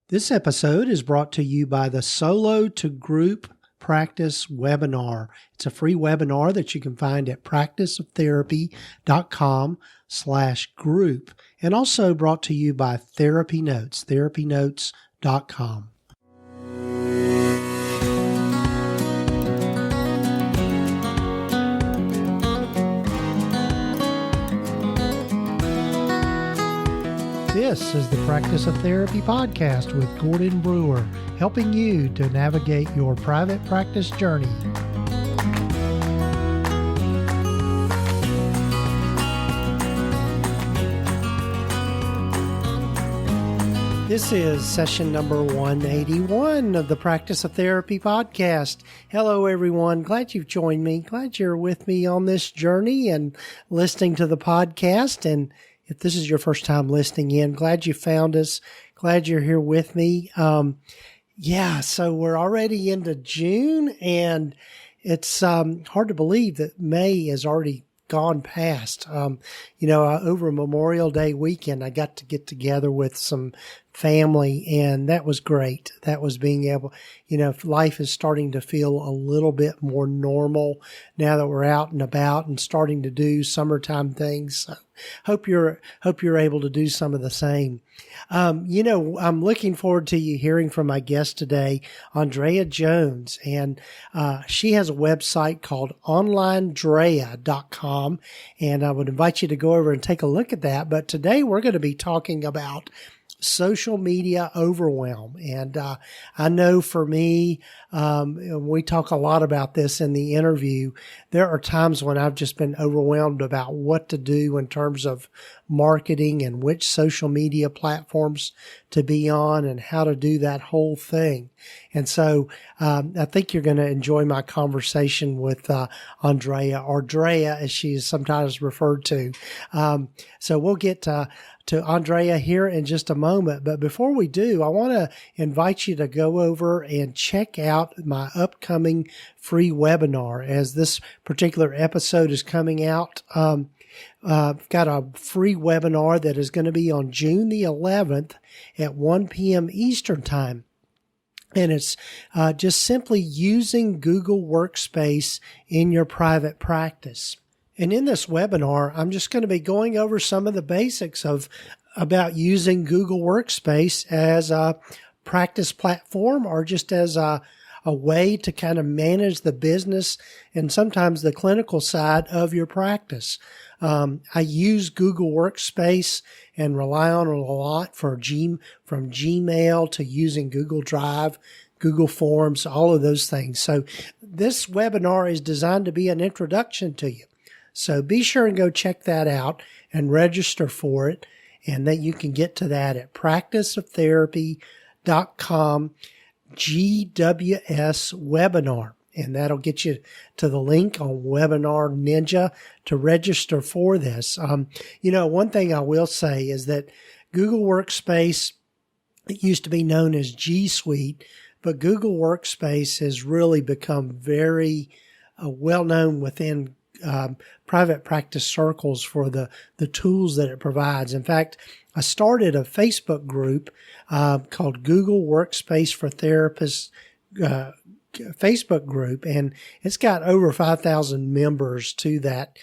This episode is brought to you by the Solo to Group Practice webinar. It's a free webinar that you can find at practiceoftherapy.com/group, and also brought to you by TherapyNotes, therapynotes.com. This is the Practice of Therapy podcast with Gordon Brewer, helping you to navigate your private practice journey. This is session number 181 of the Practice of Therapy podcast. Hello, everyone. Glad you've joined me. Glad you're with me on this journey and listening to the podcast. And if this is your first time listening in, glad you found us. Glad you're here with me. So we're already into June, and it's hard to believe that May has already gone past. Over Memorial Day weekend, I got to get together with some family, and that was great. That was being able, life is starting to feel a little bit more normal now that we're out and about and starting to do summertime things. So hope you're able to do some of the same. I'm looking forward to you hearing from my guest today, Andréa Jones, and she has a website called onlinedrea.com, and I would invite you to go over and take a look at that. But today we're going to be talking about social media overwhelm. And I know for me, we talk a lot about this in the interview. There are times when I've just been overwhelmed about what to do in terms of marketing and which social media platforms to be on and how to do that whole thing. And so I think you're going to enjoy my conversation with Andréa, or Drea as she is sometimes referred to. So we'll get to Andréa here in just a moment. But before we do, I want to invite you to go over and check out my upcoming free webinar. As this particular episode is coming out, I've got a free webinar that is going to be on June the 11th at 1 p.m. Eastern Time. And it's just simply using Google Workspace in your private practice. And in this webinar, I'm just going to be going over some of the basics about using Google Workspace as a practice platform, or just as a way to kind of manage the business and sometimes the clinical side of your practice. I use Google Workspace and rely on it a lot from Gmail to using Google Drive, Google Forms, all of those things. So this webinar is designed to be an introduction to you. So be sure and go check that out and register for it. And that you can get to that at practiceoftherapy.com GWS webinar. And that'll get you to the link on Webinar Ninja to register for this. One thing I will say is that Google Workspace, it used to be known as G Suite, but Google Workspace has really become very well known within private practice circles for the tools that it provides. In fact, I started a Facebook group called Google Workspace for Therapists Facebook group, and it's got over 5,000 members to that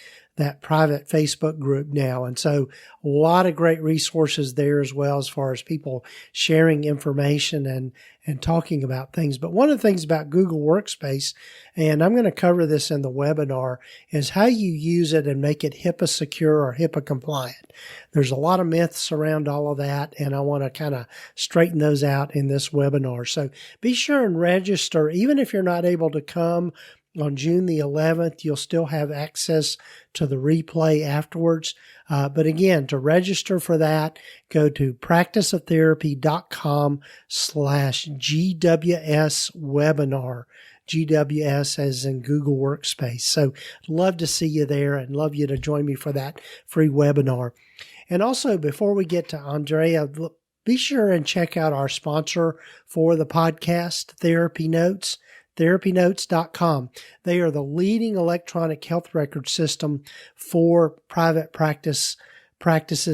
private Facebook group now. And so a lot of great resources there, as well, as far as people sharing information and talking about things. But one of the things about Google Workspace, and I'm going to cover this in the webinar, is how you use it and make it HIPAA secure or HIPAA compliant. There's a lot of myths around all of that, and I want to kind of straighten those out in this webinar. So be sure and register. Even if you're not able to come on June the 11th, you'll still have access to the replay afterwards. But again, to register for that, go to practiceoftherapy.com/GWS webinar. GWS as in Google Workspace. So love to see you there and love you to join me for that free webinar. And also, before we get to Andréa, be sure and check out our sponsor for the podcast, TherapyNotes. TherapyNotes.com. They are the leading electronic health record system for private practices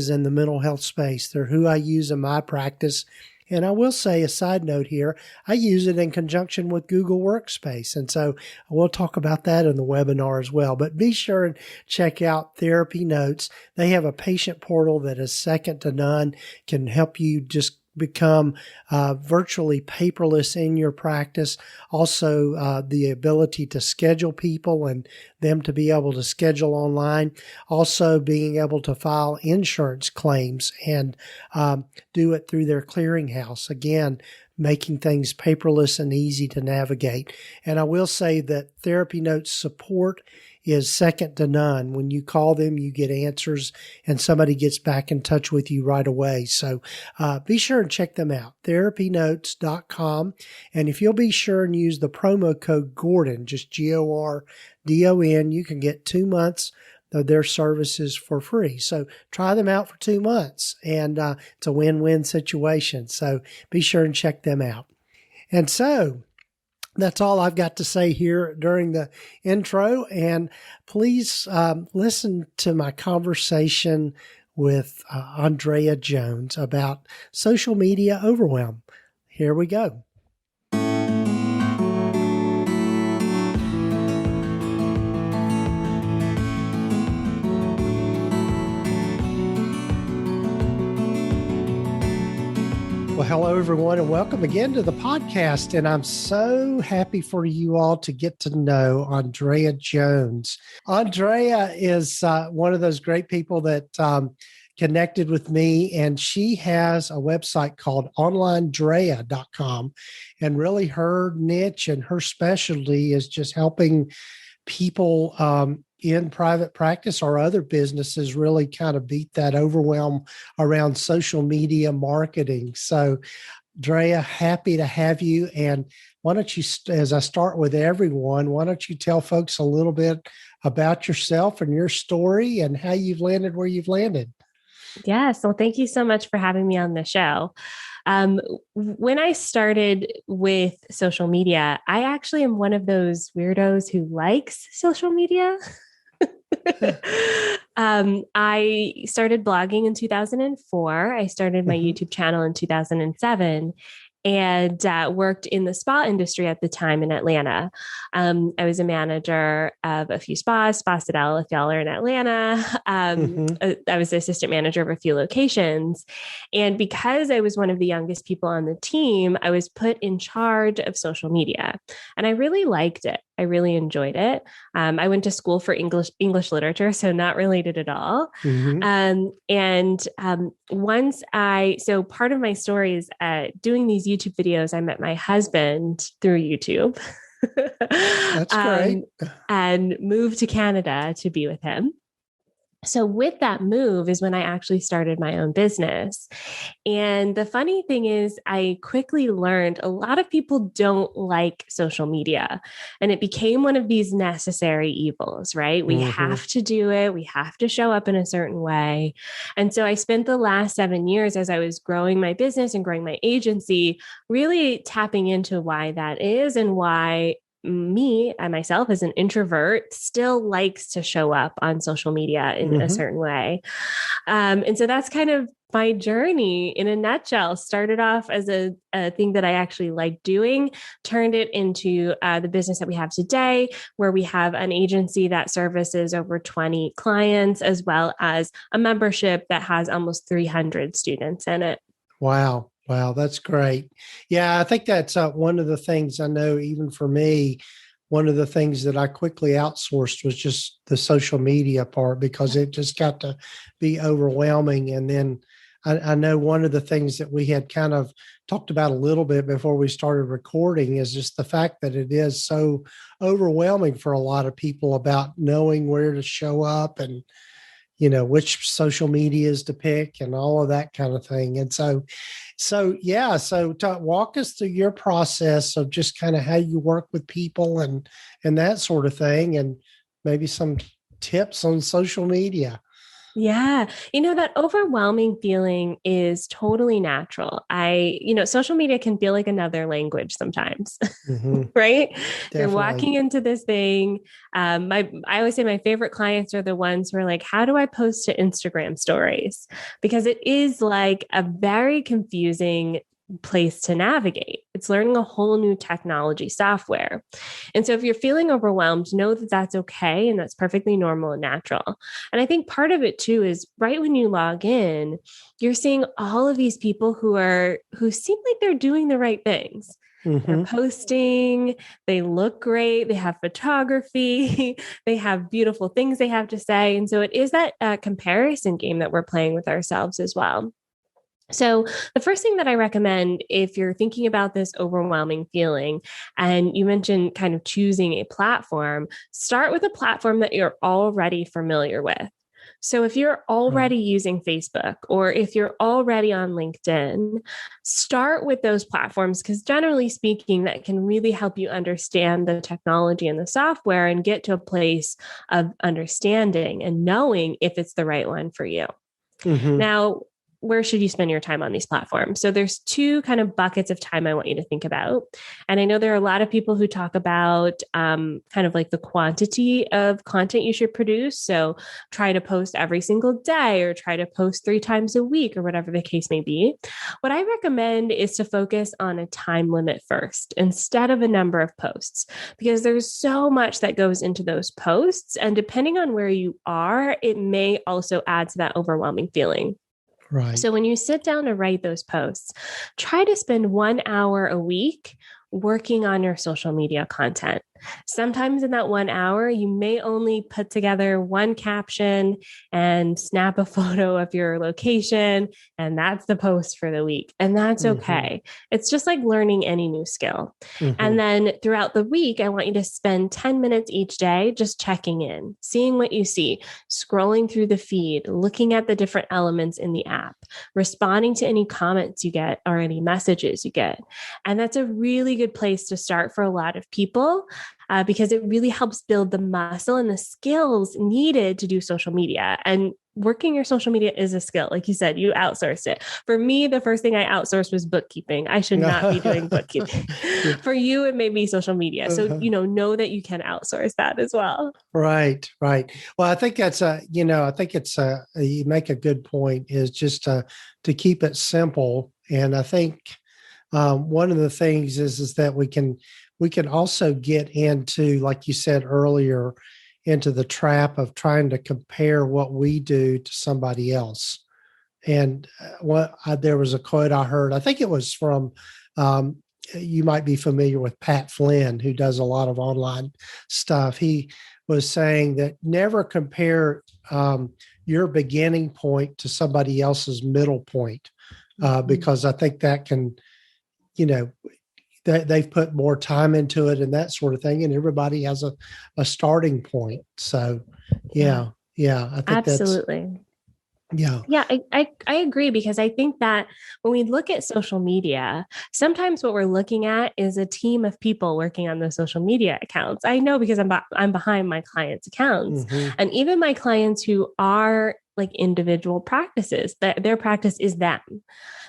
in the mental health space. They're who I use in my practice, And I will say a side note here, I use it in conjunction with Google Workspace. And so we'll talk about that in the webinar as well. But be sure and check out TherapyNotes. They have a patient portal that is second to none, can help you just become virtually paperless in your practice. Also, the ability to schedule people and them to be able to schedule online. Also, being able to file insurance claims and do it through their clearinghouse. Again, making things paperless and easy to navigate. And I will say that TherapyNotes support is second to none. When you call them, you get answers and somebody gets back in touch with you right away. So be sure and check them out, therapynotes.com. And if you'll be sure and use the promo code Gordon, just GORDON, you can get 2 months of their services for free. So try them out for 2 months, and it's a win-win situation. So be sure and check them out. And so that's all I've got to say here during the intro. And please listen to my conversation with Andréa Jones about social media overwhelm. Here we go. Well, hello, everyone, and welcome again to the podcast. And I'm so happy for you all to get to know Andréa Jones. Andréa is one of those great people that connected with me, and she has a website called onlinedrea.com. And really her niche and her specialty is just helping people in private practice or other businesses really kind of beat that overwhelm around social media marketing. So, Andréa, happy to have you. And why don't you, as I start with everyone, why don't you tell folks a little bit about yourself and your story and how you've landed where you've landed? Yes. Well, thank you so much for having me on the show. When I started with social media, I actually am one of those weirdos who likes social media. I started blogging in 2004. I started my YouTube channel in 2007 and worked in the spa industry at the time in Atlanta. I was a manager of a few spas, Spa Citadel, if y'all are in Atlanta. I was the assistant manager of a few locations. And because I was one of the youngest people on the team, I was put in charge of social media. And I really liked it. I really enjoyed it. I went to school for English literature, so not related at all. So part of my story is doing these YouTube videos. I met my husband through YouTube. That's great. And moved to Canada to be with him. So with that move is when I actually started my own business. And the funny thing is, I quickly learned a lot of people don't like social media. And it became one of these necessary evils, right? We have to do it. We have to show up in a certain way. And so I spent the last 7 years as I was growing my business and growing my agency, really tapping into why that is and why I myself as an introvert still likes to show up on social media in a certain way. And so that's kind of my journey in a nutshell. Started off as a thing that I actually like doing, turned it into the business that we have today, where we have an agency that services over 20 clients, as well as a membership that has almost 300 students in it. Wow. Wow, that's great. Yeah, I think that's one of the things I know, even for me, one of the things that I quickly outsourced was just the social media part because it just got to be overwhelming. And then I know one of the things that we had kind of talked about a little bit before we started recording is just the fact that it is so overwhelming for a lot of people about knowing where to show up and which social medias to pick and all of that kind of thing. And so walk us through your process of just kind of how you work with people and that sort of thing, and maybe some tips on social media. Yeah. That overwhelming feeling is totally natural. Social media can feel like another language sometimes, right? Definitely. You're walking into this thing. I always say my favorite clients are the ones who are like, how do I post to Instagram stories? Because it is like a very confusing place to navigate. It's learning a whole new technology software. And so if you're feeling overwhelmed, know that that's okay and that's perfectly normal and natural. And I think part of it too is right when you log in, you're seeing all of these people who seem like they're doing the right things. They're posting, they look great, they have photography, they have beautiful things they have to say. And so it is that comparison game that we're playing with ourselves as well. So, the first thing that I recommend if you're thinking about this overwhelming feeling, and you mentioned kind of choosing a platform, start with a platform that you're already familiar with. So, if you're already using Facebook or if you're already on LinkedIn, start with those platforms because, generally speaking, that can really help you understand the technology and the software and get to a place of understanding and knowing if it's the right one for you. Now, where should you spend your time on these platforms? So there's two kind of buckets of time I want you to think about. And I know there are a lot of people who talk about kind of like the quantity of content you should produce. So try to post every single day or try to post 3 times a week or whatever the case may be. What I recommend is to focus on a time limit first instead of a number of posts, because there's so much that goes into those posts. And depending on where you are, it may also add to that overwhelming feeling. Right. So when you sit down to write those posts, try to spend 1 hour a week working on your social media content. Sometimes in that 1 hour, you may only put together one caption and snap a photo of your location, and that's the post for the week. And that's okay. It's just like learning any new skill. And then throughout the week, I want you to spend 10 minutes each day just checking in, seeing what you see, scrolling through the feed, looking at the different elements in the app, responding to any comments you get or any messages you get. And that's a really good place to start for a lot of people. Because it really helps build the muscle and the skills needed to do social media. And working your social media is a skill. Like you said, you outsourced it. For me, the first thing I outsourced was bookkeeping. I should not be doing bookkeeping. For you, it may be social media. So, know that you can outsource that as well. Right. Well, I think that's you make a good point is just to keep it simple. And I think one of the things is that we can also get into, like you said earlier, into the trap of trying to compare what we do to somebody else. And there was a quote I heard, I think it was from, you might be familiar with Pat Flynn, who does a lot of online stuff. He was saying that never compare your beginning point to somebody else's middle point, because I think that can, they've put more time into it and that sort of thing. And everybody has a starting point. So, yeah, I think absolutely. Yeah, I agree, because I think that when we look at social media, sometimes what we're looking at is a team of people working on those social media accounts. I know because I'm behind my clients' accounts, and even my clients who are like individual practices, that their practice is them.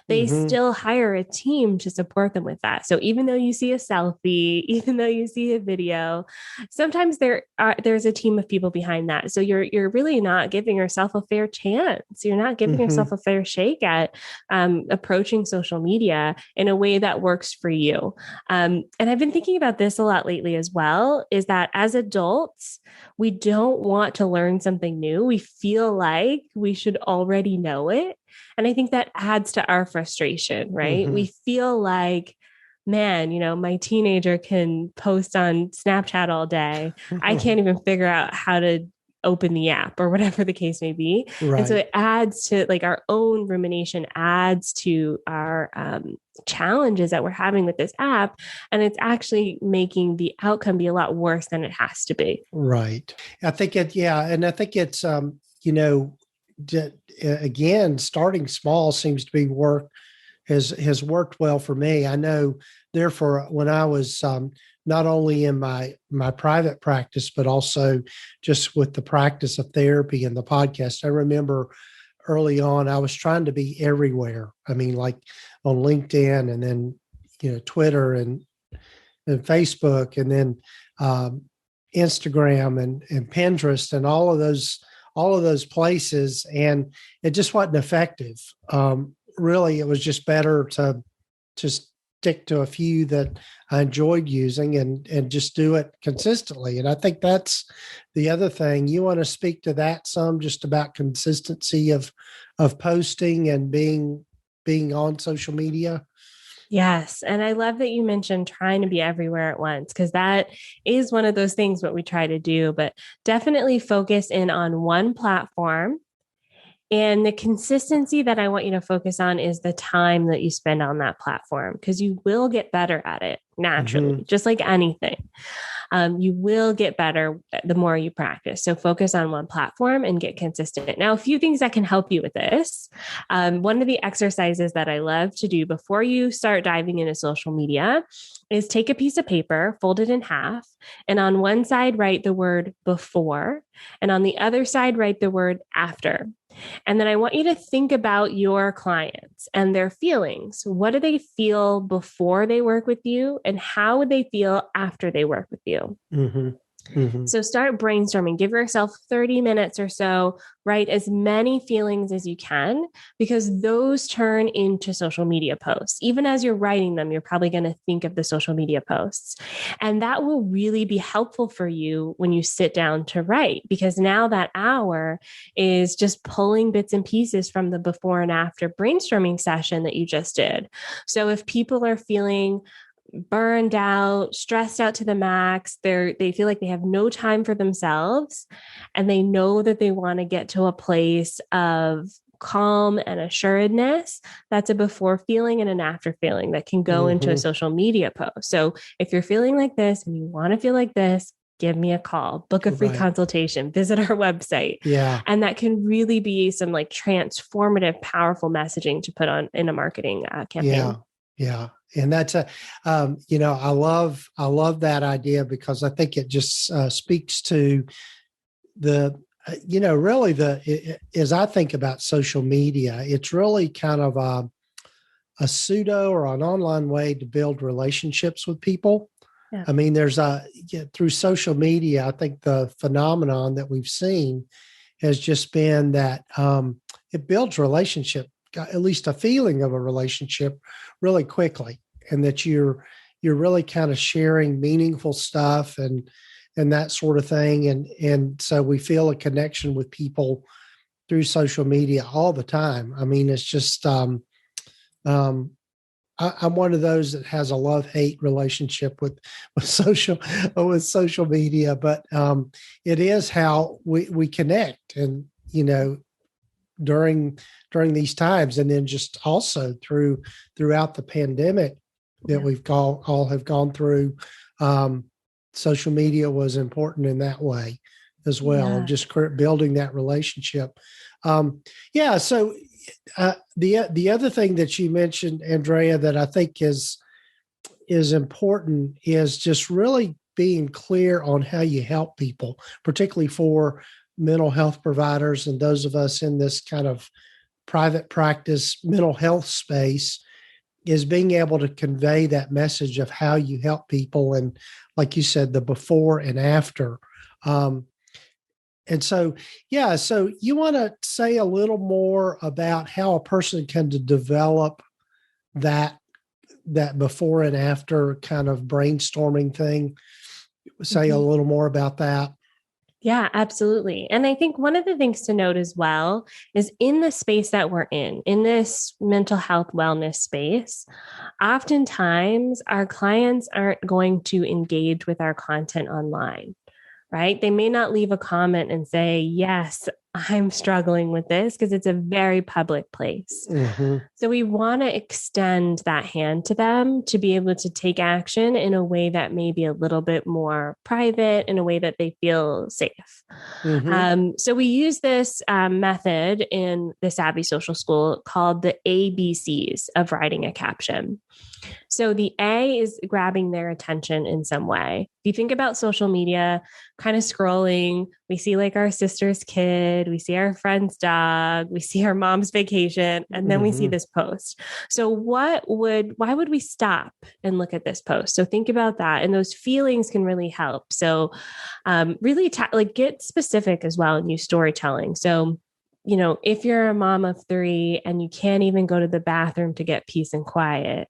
They still hire a team to support them with that. So even though you see a selfie, even though you see a video, sometimes there's a team of people behind that. So you're really not giving yourself a fair chance. You're not giving yourself a fair shake at approaching social media in a way that works for you. And I've been thinking about this a lot lately as well, is that as adults, we don't want to learn something new. We feel like we should already know it. And I think that adds to our frustration, right? We feel like, man, my teenager can post on Snapchat all day. I can't even figure out how to open the app or whatever the case may be. Right. And so it adds to like our own rumination, adds to our challenges that we're having with this app. And it's actually making the outcome be a lot worse than it has to be. Right. I think and I think it's, again, starting small seems to be has worked well for me. I know, therefore, when I was not only in my private practice, but also just with the practice of therapy and the podcast, I remember early on, I was trying to be everywhere. I mean, like on LinkedIn and then, Twitter and Facebook and then Instagram and Pinterest and all of those places, and it just wasn't effective. Really, it was just better to to stick to a few that I enjoyed using and just do it consistently. And I think that's the other thing. You want to speak to that some, just about consistency of posting and being on social media? Yes. And I love that you mentioned trying to be everywhere at once, because that is one of those things what we try to do, but definitely focus in on one platform. And the consistency that I want you to focus on is the time that you spend on that platform, because you will get better at it naturally, just like anything. You will get better the more you practice. So focus on one platform and get consistent. Now, a few things that can help you with this. One of the exercises that I love to do before you start diving into social media is take a piece of paper, fold it in half, and on one side, write the word before, and on the other side, write the word after. And then I want you to think about your clients and their feelings. What do they feel before they work with you? And how would they feel after they work with you? Mm-hmm. Mm-hmm. So start brainstorming. Give yourself 30 minutes or so. Write as many feelings as you can, because those turn into social media posts. Even as you're writing them, you're probably going to think of the social media posts. And that will really be helpful for you when you sit down to write, because now that hour is just pulling bits and pieces from the before and after brainstorming session that you just did. So if people are feeling burned out, stressed out to the max, they feel like they have no time for themselves, and they know that they want to get to a place of calm and assuredness, that's a before feeling and an after feeling that can go into a social media post. So if you're feeling like this and you want to feel like this, give me a call, book a free consultation, visit our website. Yeah. And that can really be some like transformative, powerful messaging to put on in a marketing campaign. Yeah. Yeah. And that's I love that idea, because I think it just speaks to really as I think about social media, it's really kind of a pseudo or an online way to build relationships with people. Yeah. I mean, through social media, I think the phenomenon that we've seen has just been that it builds relationship, at least a feeling of a relationship, really quickly, and that you're really kind of sharing meaningful stuff and that sort of thing, and so we feel a connection with people through social media all the time. I mean, it's just I'm one of those that has a love-hate relationship with social media, but it is how we connect, and during these times, and then just also throughout the pandemic that we've all have gone through. Social media was important in that way as well, just building that relationship. So the other thing that you mentioned, Andréa, that I think is important is just really being clear on how you help people, particularly for mental health providers and those of us in this kind of private practice mental health space, is being able to convey that message of how you help people. And like you said, the before and after. So you want to say a little more about how a person can develop that before and after kind of brainstorming thing. Say a little more about that. Yeah, absolutely. And I think one of the things to note as well is in the space that we're in this mental health wellness space, oftentimes our clients aren't going to engage with our content online, right? They may not leave a comment and say, yes, I'm struggling with this, because it's a very public place. Mm-hmm. So we want to extend that hand to them to be able to take action in a way that may be a little bit more private, in a way that they feel safe. Mm-hmm. So we use this method in the Savvy Social School called the ABCs of writing a caption. So the A is grabbing their attention in some way. If you think about social media, kind of scrolling, we see like our sister's kid, we see our friend's dog, we see our mom's vacation, and then we see this post. So why would we stop and look at this post? So think about that. And those feelings can really help. So really get specific as well and use storytelling. So if you're a mom of 3 and you can't even go to the bathroom to get peace and quiet,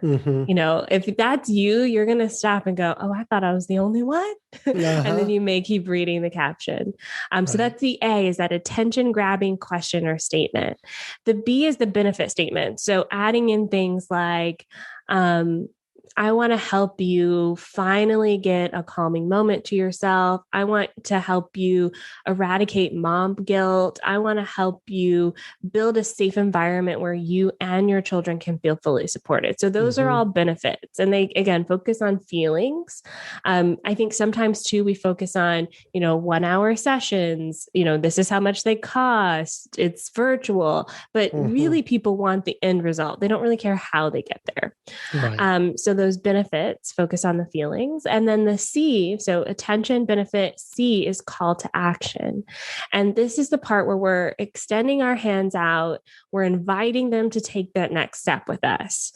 Mm-hmm. If that's you, you're going to stop and go, oh, I thought I was the only one. And then Uh-huh. you may keep reading the caption. So Right. that's the A, is that attention grabbing question or statement. The B is the benefit statement. So adding in things like, I want to help you finally get a calming moment to yourself. I want to help you eradicate mom guilt. I want to help you build a safe environment where you and your children can feel fully supported. So those are Mm-hmm. all benefits. And they, again, focus on feelings. I think sometimes too, we focus on, 1 hour sessions, this is how much they cost. It's virtual, but Mm-hmm. really people want the end result. They don't really care how they get there. Right. So those benefits focus on the feelings. And then the C, so attention, benefit, C is call to action. And this is the part where we're extending our hands out. We're inviting them to take that next step with us,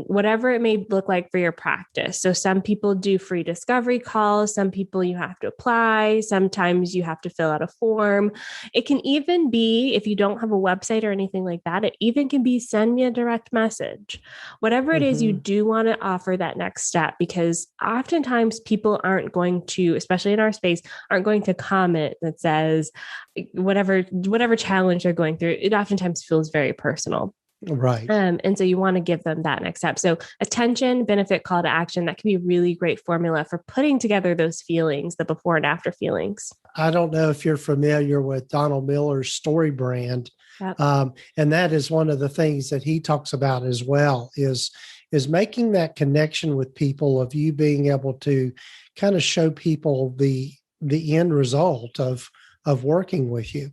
whatever it may look like for your practice. So some people do free discovery calls. Some people you have to apply. Sometimes you have to fill out a form. It can even be, if you don't have a website or anything like that, it even can be send me a direct message. Whatever it is, you Mm-hmm. do want to offer that next step, because oftentimes people aren't going to, especially in our space, aren't going to comment that says whatever challenge they're going through. It oftentimes feels very personal. Right. And so you want to give them that next step. So attention, benefit, call to action, that can be a really great formula for putting together those feelings, the before and after feelings. I don't know if you're familiar with Donald Miller's story brand. Yep. And that is one of the things that he talks about as well is making that connection with people, of you being able to kind of show people the end result of working with you,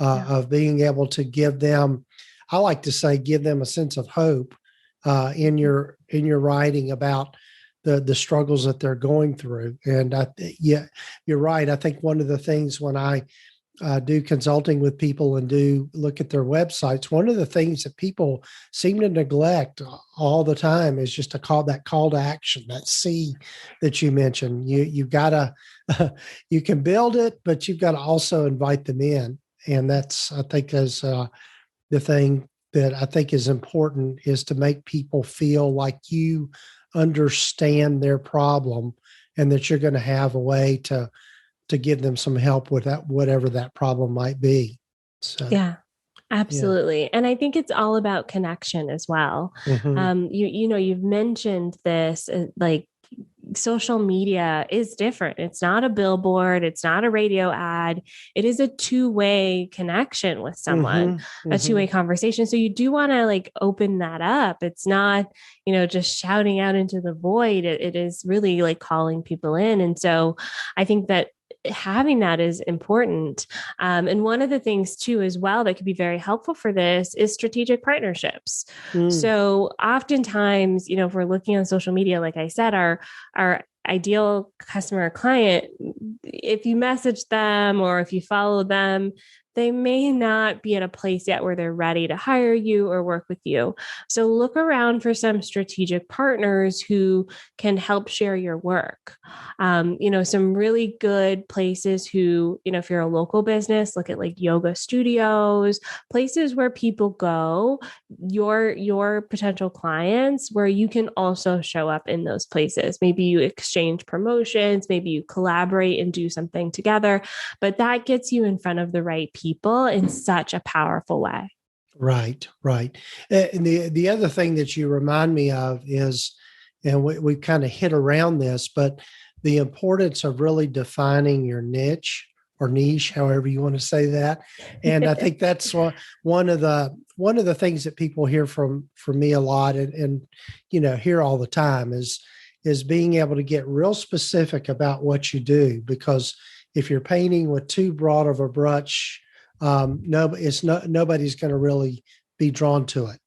Yeah. of being able to give them, I like to say, give them a sense of hope in your writing about the struggles that they're going through. And yeah, you're right. I think one of the things when I do consulting with people and do look at their websites, one of the things that people seem to neglect all the time is just that call to action, that C that you mentioned. You've got to, you can build it, but you've got to also invite them in. And that's, I think, is the thing that I think is important, is to make people feel like you understand their problem and that you're going to have a way to give them some help with that, whatever that problem might be. So, Yeah. yeah. Absolutely. And I think it's all about connection as well. Mm-hmm. You've mentioned this, like social media is different. It's not a billboard. It's not a radio ad. It is a two-way connection with someone, Mm-hmm. a Mm-hmm. two-way conversation. So you do want to like open that up. It's not, just shouting out into the void. It is really like calling people in. And so I think that having that is important. And one of the things too, as well, that could be very helpful for this is strategic partnerships. Mm. So oftentimes, if we're looking on social media, like I said, our ideal customer or client, if you message them or if you follow them, they may not be at a place yet where they're ready to hire you or work with you. So look around for some strategic partners who can help share your work. Some really good places who, if you're a local business, look at like yoga studios, places where people go, your potential clients, where you can also show up in those places. Maybe you exchange promotions, maybe you collaborate and do something together, but that gets you in front of the right people in such a powerful way. Right, right. And the other thing that you remind me of is, and we kind of hit around this, but the importance of really defining your niche, however you want to say that. And I think that's one of the things that people hear from me a lot, and hear all the time is being able to get real specific about what you do, because if you're painting with too broad of a brush, nobody's going to really be drawn to it,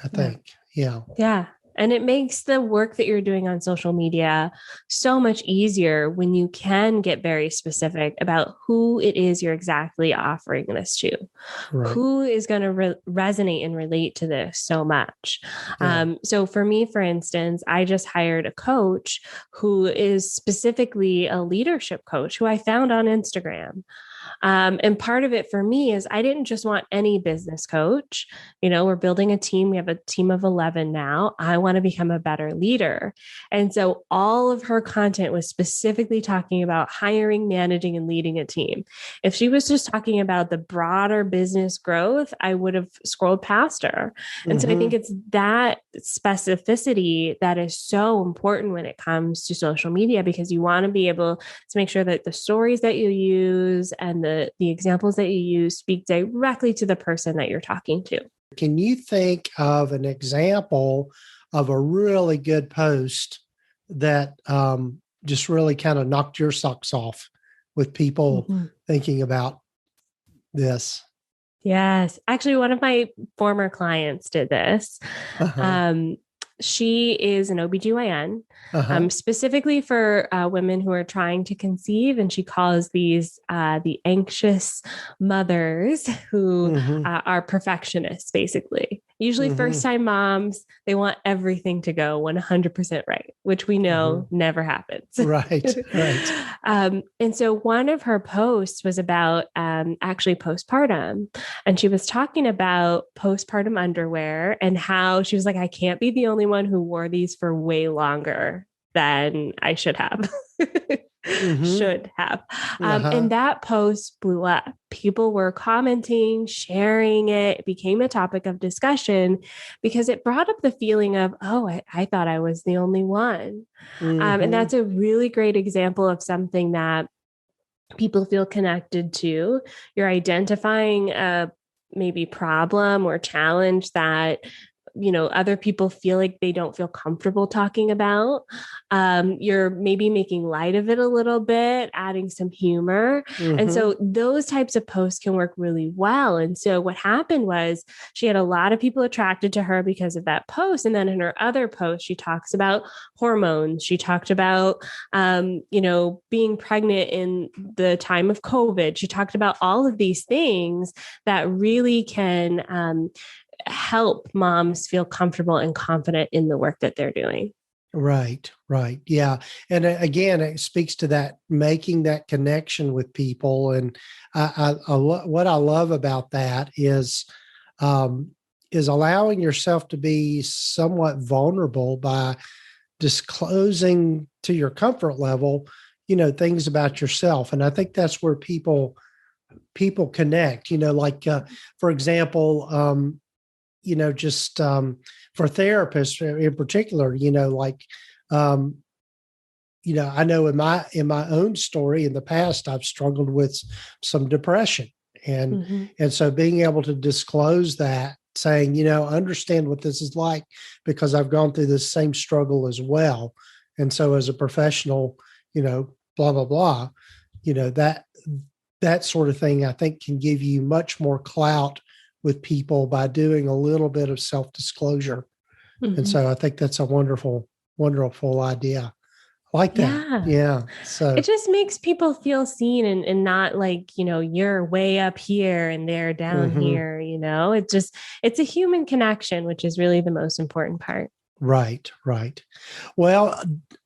I Yeah. think. Yeah. Yeah. And it makes the work that you're doing on social media so much easier when you can get very specific about who it is you're exactly offering this to. Right. Who is going to resonate and relate to this so much? Yeah. So for me, for instance, I just hired a coach who is specifically a leadership coach who I found on Instagram. And part of it for me is I didn't just want any business coach. We're building a team. We have a team of 11 now. I want to become a better leader. And so all of her content was specifically talking about hiring, managing, and leading a team. If she was just talking about the broader business growth, I would have scrolled past her. And so I think it's that specificity that is so important when it comes to social media, because you want to be able to make sure that the stories that you use and the examples that you use speak directly to the person that you're talking to. Can you think of an example of a really good post that just really kind of knocked your socks off with people thinking about this? Yes. Actually, one of my former clients did this. She is an OBGYN, specifically for women who are trying to conceive. And she calls these the anxious mothers who are perfectionists, basically. Usually first-time moms, they want everything to go 100% right, which we know never happens. Right. And so one of her posts was about actually postpartum. And she was talking about postpartum underwear and how she was like, I can't be the only one who wore these for way longer than I should have. And that post blew up. People were commenting, sharing it. It became a topic of discussion because it brought up the feeling of, oh, I thought I was the only one. And that's a really great example of something that people feel connected to. You're identifying a maybe problem or challenge that other people feel like they don't feel comfortable talking about. You're maybe making light of it a little bit, adding some humor. And so those types of posts can work really well. And so what happened was she had a lot of people attracted to her because of that post. And then in her other post, she talks about hormones. She talked about, being pregnant in the time of COVID. She talked about all of these things that really can, help moms feel comfortable and confident in the work that they're doing. Right. Yeah. And again, it speaks to that, making that connection with people. And what I love about that is allowing yourself to be somewhat vulnerable by disclosing to your comfort level, things about yourself. And I think that's where people connect, for example, just for therapists in particular, I know in my own story in the past, I've struggled with some depression, and so being able to disclose that, saying, understand what this is like because I've gone through this same struggle as well, and so as a professional, blah blah blah, that sort of thing, I think can give you much more clout with people by doing a little bit of self-disclosure. And so I think that's a wonderful idea. I like that. Yeah. So it just makes people feel seen and not like, you're way up here and they're down here, it's a human connection, which is really the most important part. Right. Well,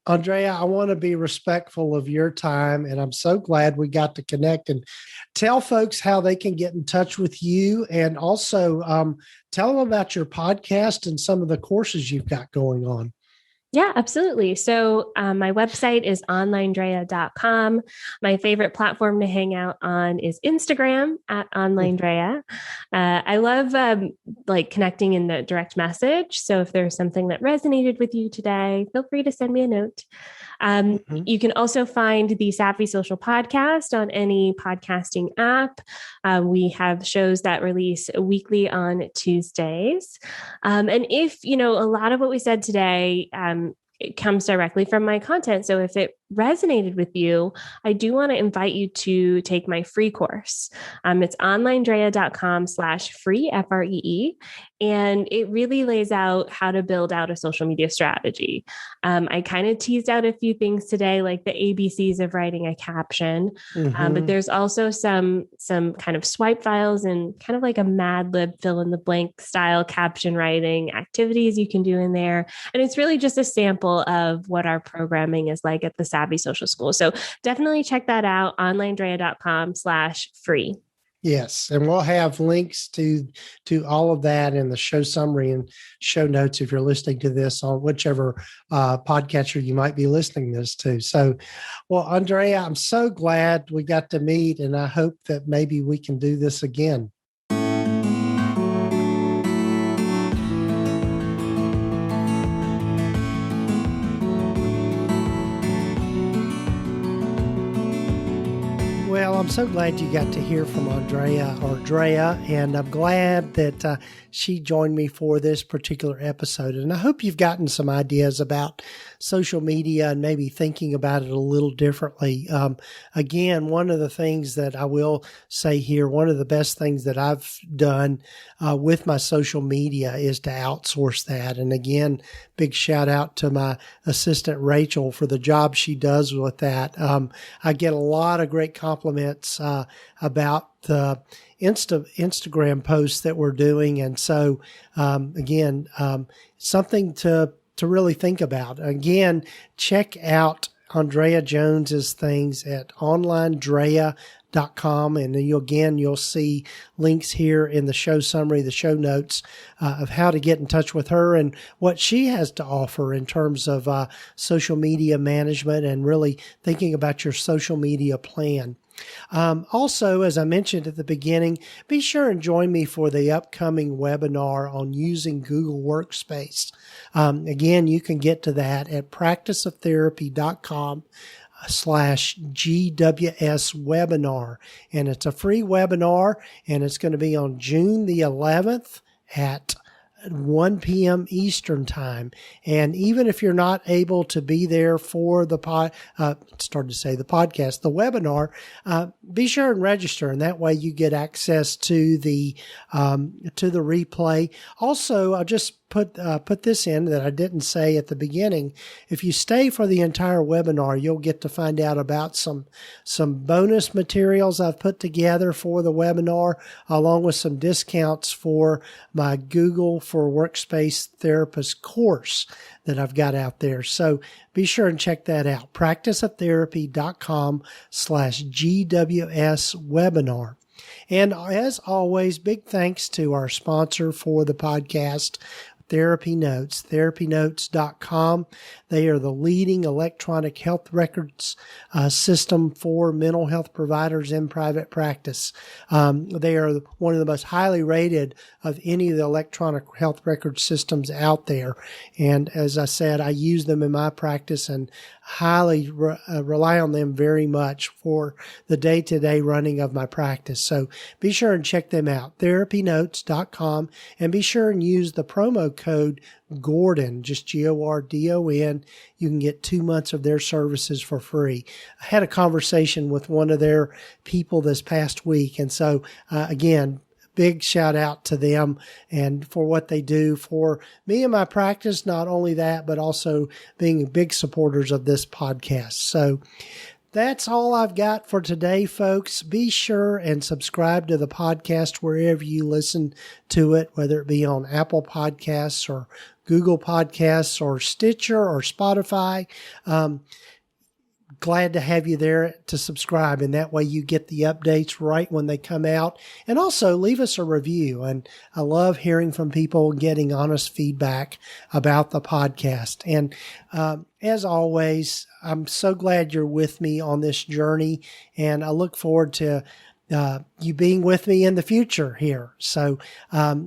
Andréa, I want to be respectful of your time, and I'm so glad we got to connect and tell folks how they can get in touch with you, and also tell them about your podcast and some of the courses you've got going on. Yeah, absolutely. So my website is onlinedrea.com. My favorite platform to hang out on is Instagram at onlinedrea. I love connecting in the direct message. So if there's something that resonated with you today, feel free to send me a note. You can also find the Savvy Social podcast on any podcasting app. We have shows that release weekly on Tuesdays. And if, a lot of what we said today, it comes directly from my content. So if it resonated with you, I do want to invite you to take my free course. It's onlinedrea.com/free, FREE. And it really lays out how to build out a social media strategy. I kind of teased out a few things today, like the ABCs of writing a caption. But there's also some kind of swipe files and kind of like a Mad Lib fill in the blank style caption writing activities you can do in there. And it's really just a sample of what our programming is like at the Savvy Social School. So definitely check that out, onlinedrea.com/free. Yes, and we'll have links to all of that in the show summary and show notes if you're listening to this on whichever podcatcher you might be listening this to. So, well, Andréa, I'm so glad we got to meet, and I hope that maybe we can do this again. Well, I'm so glad you got to hear from Andréa, and I'm glad that she joined me for this particular episode. And I hope you've gotten some ideas about social media and maybe thinking about it a little differently. Again, one of the things that I will say here, one of the best things that I've done with my social media is to outsource that. And again, big shout out to my assistant, Rachel, for the job she does with that. I get a lot of great compliments about the Instagram posts that we're doing. And so, again, something to really think about. Again, check out Andréa Jones's things at onlinedrea.com. And you'll see links here in the show summary, the show notes of how to get in touch with her and what she has to offer in terms of social media management and really thinking about your social media plan. Also, as I mentioned at the beginning, be sure and join me for the upcoming webinar on using Google Workspace. Again, you can get to that at practiceoftherapy.com/GWS webinar. And it's a free webinar, and it's going to be on June the 11th at 1 p.m. Eastern time. And even if you're not able to be there for the podcast, the webinar, be sure and register. And that way you get access to the replay. Also, I'll just put this in that I didn't say at the beginning. If you stay for the entire webinar, you'll get to find out about some bonus materials I've put together for the webinar, along with some discounts for my Google for Workspace Therapist course that I've got out there. So be sure and check that out. practiceoftherapy.com/GWS webinar. And as always, big thanks to our sponsor for the podcast, TherapyNotes, TherapyNotes.com. They are the leading electronic health records system for mental health providers in private practice. They are one of the most highly rated of any of the electronic health record systems out there. And as I said, I use them in my practice and highly rely on them very much for the day-to-day running of my practice. So be sure and check them out, therapynotes.com, and be sure and use the promo code Gordon, just Gordon. You can get 2 months of their services for free. I had a conversation with one of their people this past week. And so, again, big shout out to them and for what they do for me and my practice. Not only that, but also being big supporters of this podcast. So that's all I've got for today, folks. Be sure and subscribe to the podcast wherever you listen to it, whether it be on Apple Podcasts or Google Podcasts or Stitcher or Spotify. Glad to have you there to subscribe, and that way you get the updates right when they come out. And also leave us a review. And I love hearing from people, getting honest feedback about the podcast. And as always, I'm so glad you're with me on this journey, and I look forward to you being with me in the future here. So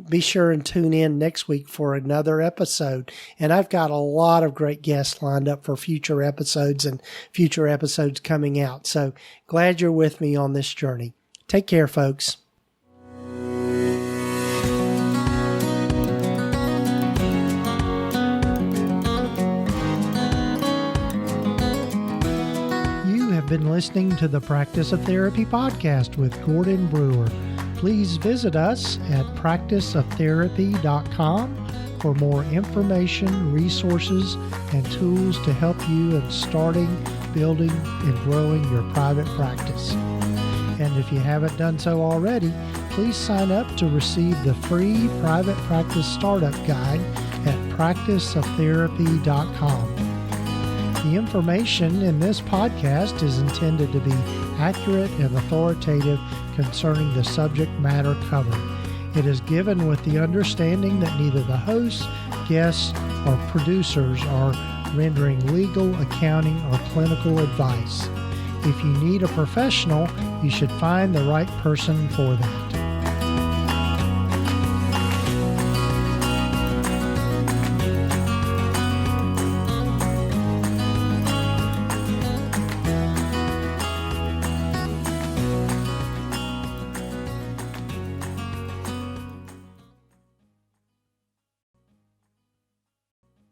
be sure and tune in next week for another episode. And I've got a lot of great guests lined up for future episodes and future episodes coming out. So glad you're with me on this journey. Take care, folks. Been listening to the Practice of Therapy podcast with Gordon Brewer. Please visit us at practiceoftherapy.com for more information, resources, and tools to help you in starting, building, and growing your private practice. And if you haven't done so already, please sign up to receive the free private practice startup guide at practiceoftherapy.com. The information in this podcast is intended to be accurate and authoritative concerning the subject matter covered. It is given with the understanding that neither the hosts, guests, or producers are rendering legal, accounting, or clinical advice. If you need a professional, you should find the right person for that.